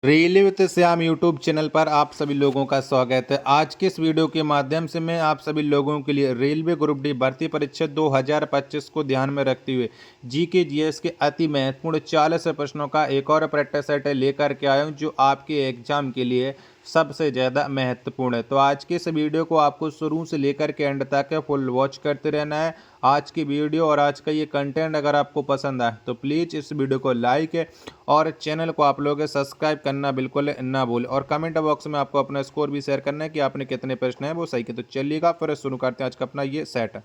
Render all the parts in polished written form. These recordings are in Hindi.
Railway with Shyam YouTube channel पर आप सभी लोगों का स्वागत है। आज के इस वीडियो के माध्यम से मैं आप सभी लोगों के लिए रेलवे ग्रुप डी भर्ती परीक्षा 2025 को ध्यान में रखते हुए जीके जीएस के अति महत्वपूर्ण 40 प्रश्नों का एक और प्रैक्टिस सेट लेकर के आया हूं, जो आपके एग्जाम के लिए सबसे ज़्यादा महत्वपूर्ण है। तो आज के इस वीडियो को आपको शुरू से लेकर के एंड तक फुल वॉच करते रहना है। आज की वीडियो और आज का ये कंटेंट अगर आपको पसंद आए तो प्लीज़ इस वीडियो को लाइक और चैनल को आप लोग सब्सक्राइब करना बिल्कुल ना भूलें, और कमेंट बॉक्स में आपको अपना स्कोर भी शेयर करना है कि आपने कितने प्रश्न हैं वो सही किए। तो चलिएगा फिर शुरू करते हैं आज का अपना ये सेट।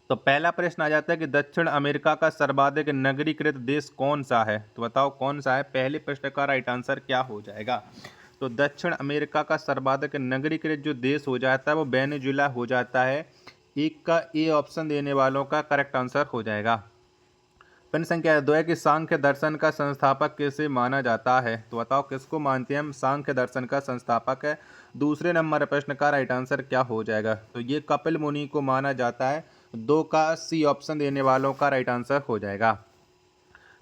तो पहला प्रश्न आ जाता है कि दक्षिण अमेरिका का सर्वाधिक नगरीकृत देश कौन सा है। तो बताओ कौन सा है। पहले प्रश्न का राइट आंसर क्या हो जाएगा। तो दक्षिण अमेरिका का सर्वाधिक नगरीकृत जो देश हो जाता है वो वेनेजुएला हो जाता है। एक का ए ऑप्शन देने वालों का करेक्ट आंसर हो जाएगा। प्रश्न संख्या 2 है कि सांख्य दर्शन का संस्थापक किसे माना जाता है। तो बताओ किसको मानते हैं हम सांख्य दर्शन का संस्थापक है। दूसरे नंबर प्रश्न का राइट आंसर क्या हो जाएगा। तो ये कपिल मुनि को माना जाता है। 2 का सी ऑप्शन देने वालों का राइट आंसर हो जाएगा।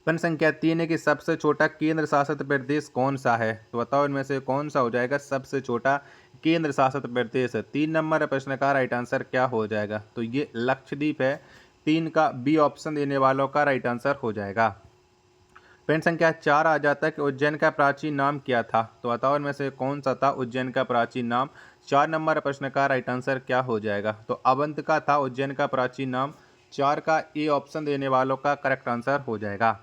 प्रश्न संख्या 3 है कि सबसे छोटा केंद्र शासित प्रदेश कौन सा है। तो बताओ इनमें से कौन सा हो जाएगा सबसे छोटा केंद्र शासित प्रदेश। 3 नंबर प्रश्न का राइट आंसर क्या हो जाएगा। तो ये लक्षद्वीप है। 3 का बी ऑप्शन देने वालों का राइट आंसर हो जाएगा। प्रश्न संख्या 4 आ जाता है कि उज्जैन का प्राचीन नाम क्या था। तो बताओ इनमें से कौन सा था उज्जैन का प्राचीन नाम। 4 नंबर प्रश्न का राइट आंसर क्या हो जाएगा। तो अवंतिका था उज्जैन का प्राचीन नाम। 4 का ए ऑप्शन देने वालों का करेक्ट आंसर हो जाएगा।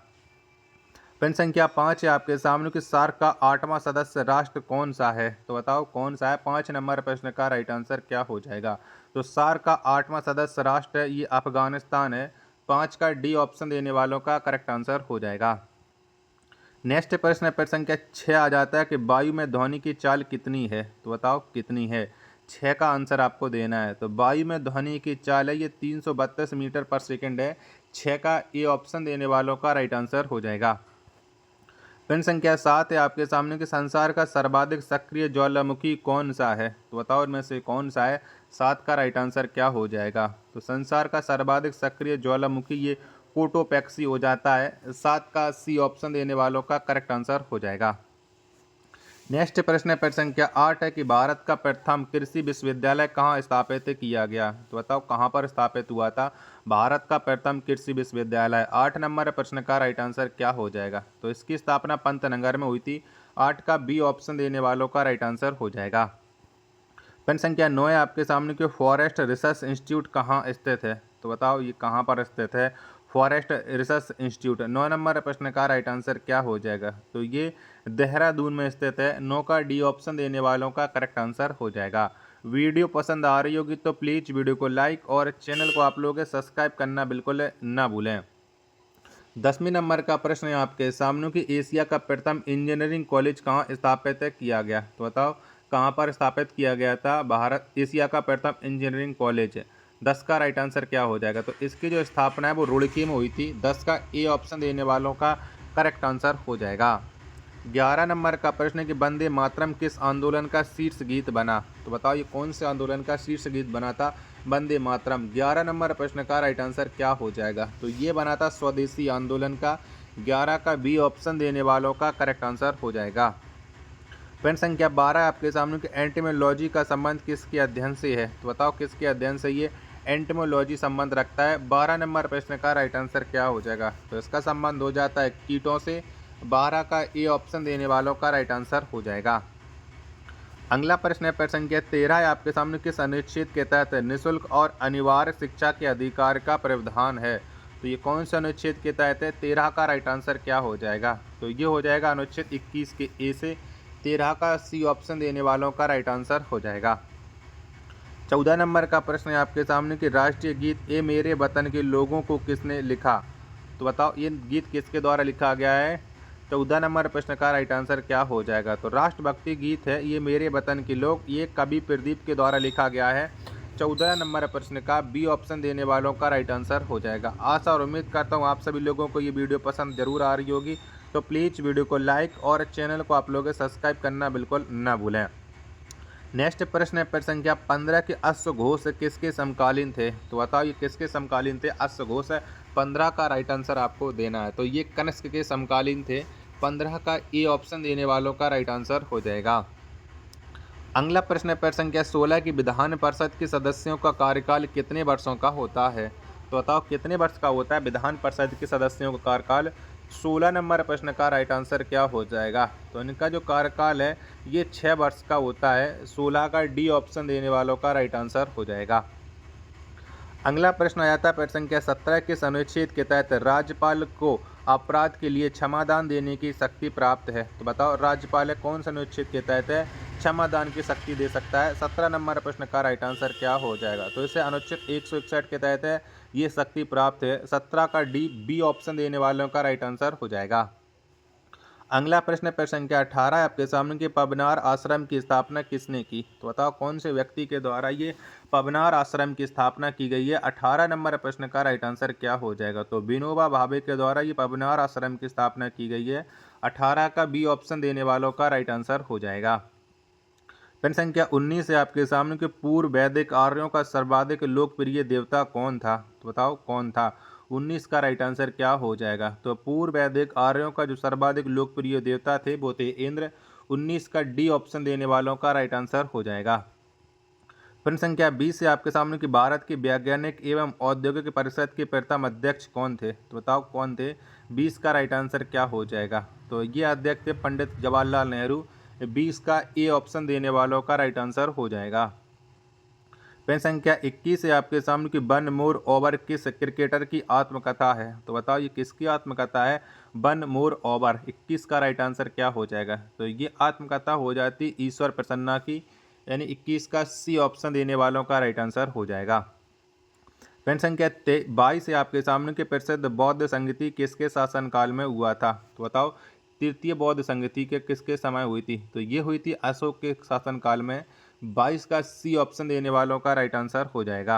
प्रश्न संख्या 5 है आपके सामने कि सार्क का 8वां सदस्य राष्ट्र कौन सा है। तो बताओ कौन सा है। 5 नंबर प्रश्न का राइट आंसर क्या हो जाएगा। तो सार्क का 8वां सदस्य राष्ट्र है ये अफगानिस्तान है। 5 का डी ऑप्शन देने वालों का करेक्ट आंसर हो जाएगा। नेक्स्ट प्रश्न संख्या 6 आ जाता है कि वायु में ध्वनि की चाल कितनी है। तो बताओ कितनी है। 6 का आंसर आपको देना है। तो वायु में ध्वनि की चाल है ये 332 मीटर पर सेकेंड है। 6 का ए ऑप्शन देने वालों का राइट आंसर हो जाएगा। प्रश्न संख्या 7 है आपके सामने कि संसार का सर्वाधिक सक्रिय ज्वालामुखी कौन सा है। तो बताओ इनमें से कौन सा है। 7 का राइट आंसर क्या हो जाएगा। तो संसार का सर्वाधिक सक्रिय ज्वालामुखी ये कोटोपैक्सी हो जाता है। 7 का सी ऑप्शन देने वालों का करेक्ट आंसर हो जाएगा। नेक्स्ट प्रश्न है प्रश्न संख्या 8 है कि भारत का प्रथम कृषि विश्वविद्यालय कहाँ स्थापित किया गया। तो बताओ कहाँ पर स्थापित हुआ था भारत का प्रथम कृषि विश्वविद्यालय। 8 नंबर प्रश्न का राइट आंसर क्या हो जाएगा। तो इसकी स्थापना पंतनगर में हुई थी। 8 का बी ऑप्शन देने वालों का राइट आंसर हो जाएगा। प्रश्न संख्या 9 है आपके सामने कि फॉरेस्ट रिसर्च इंस्टीट्यूट कहाँ स्थित है। तो बताओ ये कहाँ पर स्थित है। Forest research institute. 9 नंबर प्रश्न का राइट आंसर क्या हो जाएगा। तो ये देहरादून में स्थित है। 9 का डी ऑप्शन देने वालों का करेक्ट आंसर हो जाएगा। वीडियो पसंद आ रही होगी तो प्लीज़ वीडियो को लाइक और चैनल को आप लोग सब्सक्राइब करना बिल्कुल ना भूलें। 10वें नंबर का प्रश्न है आपके सामने कि एशिया का प्रथम इंजीनियरिंग कॉलेज कहाँ स्थापित किया गया। तो बताओ कहाँ पर स्थापित किया गया था भारत एशिया का प्रथम इंजीनियरिंग कॉलेज। 10 का राइट आंसर क्या हो जाएगा। तो इसकी जो स्थापना है वो रुड़की में हुई थी। 10 का ए ऑप्शन देने वालों का करेक्ट आंसर हो जाएगा। 11 नंबर का प्रश्न है कि वंदे मातरम किस आंदोलन का शीर्ष गीत बना। तो बताओ ये कौन से आंदोलन का शीर्ष गीत बना था वंदे मातरम। 11 नंबर प्रश्न का राइट आंसर क्या हो जाएगा। तो ये बना था स्वदेशी आंदोलन का। 11 का बी ऑप्शन देने वालों का करेक्ट आंसर हो जाएगा। प्रश्न संख्या 12 आपके सामने कि एंटिमोलॉजी का संबंध किसके अध्ययन से है। तो बताओ किसके अध्ययन से ये एंटिमोलॉजी संबंध रखता है। 12 नंबर प्रश्न का राइट आंसर क्या हो जाएगा। तो इसका संबंध हो जाता है कीटों से। 12 का ए ऑप्शन देने वालों का राइट आंसर हो जाएगा। अगला प्रश्न है प्रश्न संख्या 13 है आपके सामने किस अनुच्छेद के तहत निःशुल्क और अनिवार्य शिक्षा के अधिकार का प्रावधान है। तो ये कौन सा अनुच्छेद के तहत है। 13 का राइट आंसर क्या हो जाएगा। तो ये हो जाएगा अनुच्छेद 21 के ए से। 13 का सी ऑप्शन देने वालों का राइट आंसर हो जाएगा। 14 नंबर का प्रश्न है आपके सामने कि राष्ट्रीय गीत ए मेरे वतन के लोगों को किसने लिखा। तो बताओ ये गीत किसके द्वारा लिखा गया है। 14 नंबर प्रश्न का राइट आंसर क्या हो जाएगा। तो राष्ट्रभक्ति गीत है ये मेरे वतन के लोग, ये कवि प्रदीप के द्वारा लिखा गया है। 14 नंबर प्रश्न का बी ऑप्शन देने वालों का राइट आंसर हो जाएगा। आशा और उम्मीद करता हूँ आप सभी लोगों को ये वीडियो पसंद जरूर आ रही होगी। तो प्लीज़ वीडियो को लाइक और चैनल को आप लोग सब्सक्राइब करना बिल्कुल ना भूलें। नेक्स्ट प्रश्न है प्रश्न संख्या 15 के अश्वघोष किसके समकालीन थे। तो बताओ ये किसके समकालीन थे। अश्वघोष है। 15 का राइट आंसर आपको देना है। तो ये कनिष्क के समकालीन थे। 15 का ए ऑप्शन देने वालों का राइट आंसर हो जाएगा। अगला प्रश्न है प्रश्न संख्या 16 की विधान परिषद के सदस्यों का कार्यकाल कितने वर्षों का होता है? तो बताओ कितने वर्ष का होता है विधान परिषद के सदस्यों का कार्यकाल? 16 नंबर प्रश्न का राइट आंसर क्या हो जाएगा? तो इनका जो कार्यकाल है ये 6 वर्ष का होता है। 16 का डी ऑप्शन देने वालों का राइट आंसर हो जाएगा। अगला प्रश्न आ जाता है प्रश्न संख्या 17 के अनुच्छेद के तहत राज्यपाल को अपराध के लिए क्षमादान देने की शक्ति प्राप्त है। तो बताओ राज्यपाल कौन से अनुच्छेद के तहत है क्षमादान की शक्ति दे सकता है? 17 नंबर प्रश्न का राइट आंसर क्या हो जाएगा? तो इसे अनुच्छेद 161 के तहत है ये शक्ति प्राप्त है। 17 का डी बी ऑप्शन देने वालों का राइट आंसर हो जाएगा। अगला प्रश्न प्रश्न संख्या 18 है आपके सामने कि पबनार आश्रम की स्थापना किसने की? तो बताओ कौन से व्यक्ति के द्वारा ये पबनार आश्रम की स्थापना की गई है? 18 नंबर प्रश्न का राइट आंसर क्या हो जाएगा? तो विनोबा भावे के द्वारा ये पबनार आश्रम की स्थापना की गई है। 18 का बी ऑप्शन देने वालों का राइट आंसर हो जाएगा। प्रश्न संख्या 19 है आपके सामने कि पूर्व वैदिक आर्यों का सर्वाधिक लोकप्रिय देवता कौन था? तो बताओ कौन था? 19 का राइट आंसर क्या हो जाएगा? तो पूर्व वैदिक आर्यों का जो सर्वाधिक लोकप्रिय देवता थे वो थे इंद्र। 19 का डी ऑप्शन देने वालों का राइट आंसर हो जाएगा। प्रश्न संख्या 20 है आपके सामने कि भारत की वैज्ञानिक एवं औद्योगिक परिषद के प्रथम अध्यक्ष कौन थे? तो बताओ कौन थे? 20 का राइट आंसर क्या हो जाएगा? तो ये अध्यक्ष थे पंडित जवाहरलाल नेहरू। 20 का ए ऑप्शन देने वालों का राइट आंसर हो जाएगा। प्रश्न संख्या 21 है आपके सामने कि वन मोर ओवर किस क्रिकेटर की आत्मकथा है? तो बताओ ये किसकी आत्मकथा है? One more over. 21 का राइट आंसर क्या हो जाएगा? तो ये आत्मकथा हो जाती ईश्वर प्रसन्ना की, यानी 21 का सी ऑप्शन देने वालों का राइट आंसर हो जाएगा। प्रश्न संख्या 22 है आपके सामने कि प्रसिद्ध बौद्ध संगति किसके शासनकाल में हुआ था? तो बताओ तृतीय बौद्ध संगति के किसके समय हुई थी? तो ये हुई थी अशोक के शासनकाल में। 22 का सी ऑप्शन देने वालों का राइट आंसर हो जाएगा।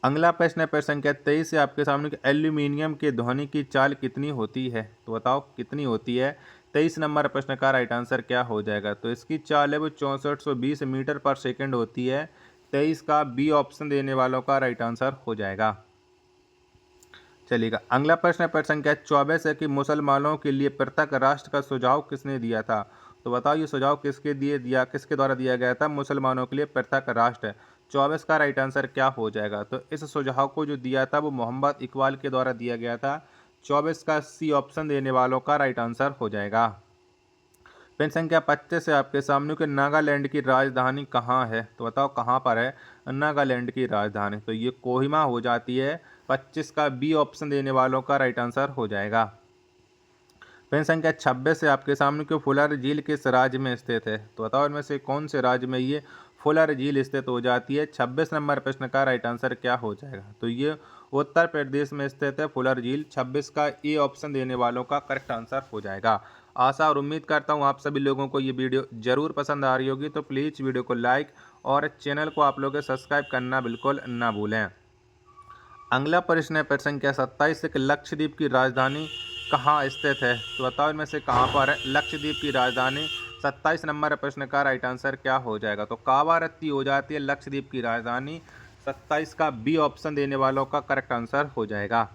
अगला प्रश्न है प्रश्न संख्या 23 से आपके सामने कि एल्यूमिनियम के ध्वनि की चाल कितनी होती है? तो बताओ कितनी होती है? 23 नंबर प्रश्न का राइट आंसर क्या हो जाएगा? तो इसकी चाल है वो 6420 मीटर पर सेकंड होती है। 23 का बी ऑप्शन देने वालों का राइट आंसर हो जाएगा। चलिएगा अगला प्रश्न है प्रश्न संख्या 24 है कि मुसलमानों के लिए पृथक राष्ट्र का सुझाव किसने दिया था? तो बताओ ये सुझाव किसके द्वारा दिया गया था? मुसलमानों के लिए पृथक राष्ट्र। 24 का राइट आंसर क्या हो जाएगा? तो इस सुझाव को जो दिया था वो मोहम्मद इकबाल के द्वारा दिया गया था। 24 का सी ऑप्शन देने वालों का राइट आंसर हो जाएगा। प्रश्न संख्या 25 है आपके सामने कि नागालैंड की राजधानी कहाँ है? तो बताओ कहाँ पर है नागालैंड की राजधानी? तो ये कोहिमा हो जाती है। 25 का बी ऑप्शन देने वालों का राइट आंसर हो जाएगा। प्रश्न संख्या 26 है आपके सामने कि फुलर झील किस राज्य में स्थित है? तो बताओ इनमें से कौन से राज्य में ये फुलर झील स्थित हो जाती है? 26 नंबर प्रश्न का राइट आंसर क्या हो जाएगा? तो ये उत्तर प्रदेश में स्थित है फुलर झील। 26 का ए ऑप्शन देने वालों का करेक्ट आंसर हो जाएगा। आशा और उम्मीद करता हूँ आप सभी लोगों को ये वीडियो जरूर पसंद आ रही होगी। तो प्लीज़ वीडियो को लाइक और चैनल को आप लोग सब्सक्राइब करना बिल्कुल ना भूलें। अगला प्रश्न है प्रश्न संख्या 27 कि लक्षद्वीप की राजधानी कहाँ स्थित है? तो बताओ इनमें से कहाँ पर है लक्षद्वीप की राजधानी? 27 नंबर प्रश्न का राइट आंसर क्या हो जाएगा? तो कावारत्ती हो जाती है लक्षद्वीप की राजधानी। 27 का बी ऑप्शन देने वालों का करेक्ट आंसर हो जाएगा।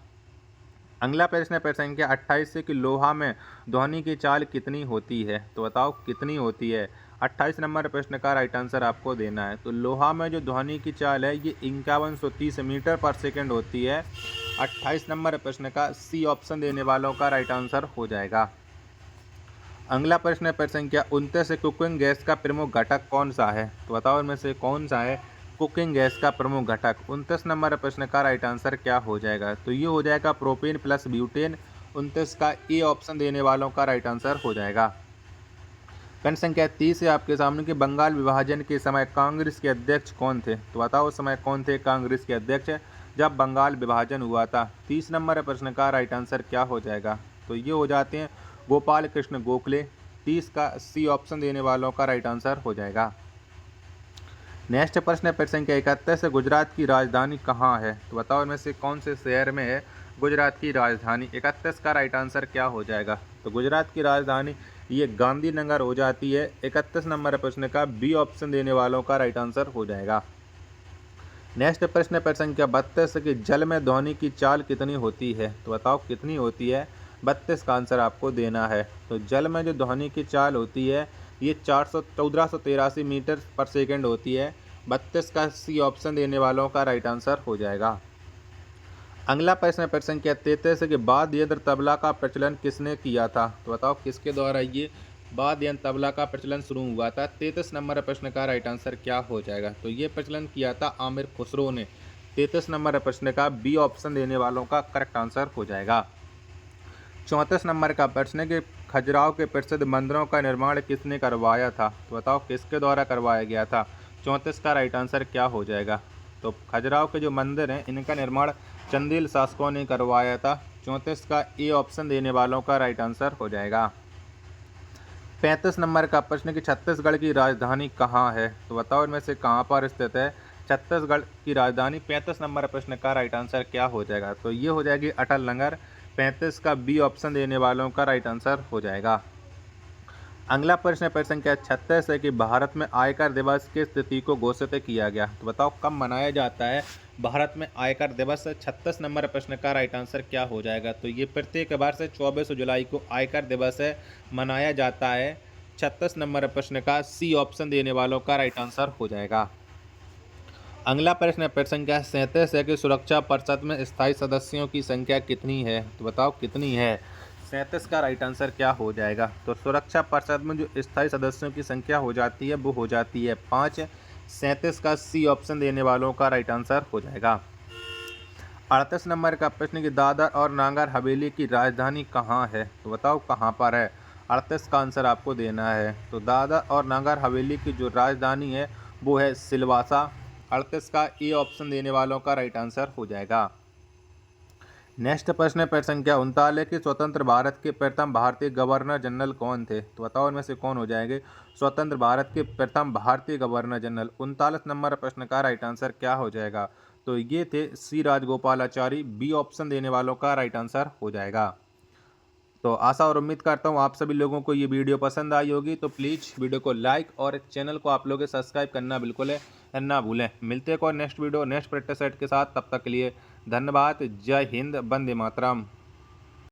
अगला प्रश्न है प्रश्न संख्या 28 से कि लोहा में ध्वनि की चाल कितनी होती है? तो बताओ कितनी होती है? 28 नंबर प्रश्न का राइट आंसर आपको देना है। तो लोहा में जो ध्वनि की चाल है ये 5130 मीटर पर सेकंड होती है। 28 नंबर प्रश्न का सी ऑप्शन देने वालों का राइट आंसर हो जाएगा। अगला प्रश्न है प्रश्न संख्या 29 से कुकिंग गैस का प्रमुख घटक कौन सा है? तो बताओ इनमें से कौन सा है कुकिंग गैस का प्रमुख घटक? 29 नंबर प्रश्न का राइट आंसर क्या हो जाएगा? तो ये हो जाएगा प्रोपेन प्लस ब्यूटेन। 29 का ए ऑप्शन देने वालों का राइट आंसर हो जाएगा। प्रश्न संख्या 30 है आपके सामने कि बंगाल विभाजन के समय कांग्रेस के अध्यक्ष कौन थे? तो बताओ उस समय कौन थे कांग्रेस के अध्यक्ष जब बंगाल विभाजन हुआ था? 30 नंबर प्रश्न का राइट आंसर क्या हो जाएगा? तो ये हो जाते हैं गोपाल कृष्ण गोखले। 30 का सी ऑप्शन देने वालों का राइट आंसर हो जाएगा। नेक्स्ट प्रश्न है प्रश्न संख्या 31 से गुजरात की राजधानी कहाँ है? तो बताओ इनमें से कौन से शहर में है गुजरात की राजधानी? 31 का राइट आंसर क्या हो जाएगा? तो गुजरात की राजधानी ये गांधीनगर हो जाती है। 31 नंबर प्रश्न का बी ऑप्शन देने वालों का राइट आंसर हो जाएगा। नेक्स्ट प्रश्न है प्रश्न संख्या 32 कि जल में ध्वनि की चाल कितनी होती है? तो बताओ कितनी होती है? 32 का आंसर आपको देना है। तो जल में जो ध्वनि की चाल होती है ये 1483 मीटर पर सेकंड होती है। 32 का सी ऑप्शन देने वालों का राइट आंसर हो जाएगा। अगला प्रश्न संख्या 33 के बाद यंत्र तबला का प्रचलन किसने किया था? तो बताओ किसके द्वारा ये बाद यंत्र तबला का प्रचलन शुरू हुआ था। 33 नंबर प्रश्न का राइट आंसर क्या हो जाएगा? तो ये प्रचलन किया था आमिर खुसरो ने। 33 नंबर प्रश्न का बी ऑप्शन देने वालों का करेक्ट आंसर हो जाएगा। 34 नंबर का प्रश्न है कि खजुराहो के प्रसिद्ध मंदिरों का निर्माण किसने करवाया था? तो बताओ किसके द्वारा करवाया गया था? 34 का राइट आंसर क्या हो जाएगा? तो खजुराहो के जो मंदिर हैं इनका निर्माण चंदेल शासकों ने करवाया था। 34 का ए ऑप्शन देने वालों का राइट आंसर हो जाएगा। 35 नंबर का प्रश्न कि छत्तीसगढ़ की राजधानी कहाँ है? तो बताओ इनमें से कहाँ पर स्थित है छत्तीसगढ़ की राजधानी? 35 नंबर प्रश्न का राइट आंसर क्या हो जाएगा? तो ये हो जाएगी अटल नगर। 35 का बी ऑप्शन देने वालों का राइट आंसर हो जाएगा। अगला प्रश्न संख्या 36 है कि भारत में आयकर दिवस किस तिथि को घोषित किया गया? तो बताओ कब मनाया जाता है भारत में आयकर दिवस? 36 नंबर प्रश्न का राइट आंसर क्या हो जाएगा? तो ये प्रत्येक वर्ष 24 जुलाई को आयकर दिवस मनाया जाता है। 36 नंबर प्रश्न का सी ऑप्शन देने वालों का राइट आंसर हो जाएगा। अगला प्रश्न संख्या 37 है कि सुरक्षा परिषद में स्थायी सदस्यों की संख्या कितनी है? तो बताओ कितनी है? 37 का राइट आंसर क्या हो जाएगा? तो सुरक्षा परिषद में जो स्थायी सदस्यों की संख्या हो जाती है वो हो जाती है 5। 37 का सी ऑप्शन देने वालों का राइट आंसर हो जाएगा। 38 नंबर का प्रश्न कि दादर और नागर हवेली की राजधानी कहाँ है? तो बताओ कहाँ पर है? 38 का आंसर आपको देना है। तो दादर और नागर हवेली की जो राजधानी है वो है सिलवासा। 38 का ए ऑप्शन देने वालों का राइट आंसर हो जाएगा। नेक्स्ट प्रश्न संख्या 39 कि स्वतंत्र भारत के प्रथम भारतीय गवर्नर जनरल कौन थे? तो बताओ इनमें से कौन हो जाएंगे स्वतंत्र भारत के प्रथम भारतीय गवर्नर जनरल? 39 नंबर प्रश्न का राइट आंसर क्या हो जाएगा? तो ये थे सी राजगोपालाचारी। बी ऑप्शन देने वालों का राइट आंसर हो जाएगा। तो आशा और उम्मीद करता हूँ आप सभी लोगों को ये वीडियो पसंद आई होगी। तो प्लीज़ वीडियो को लाइक और चैनल को आप लोग सब्सक्राइब करना बिल्कुल है ना भूलें। मिलते हैं और next video next practice set के साथ। तब तक के लिए धन्यवाद। जय हिंद, वंदे मातरम।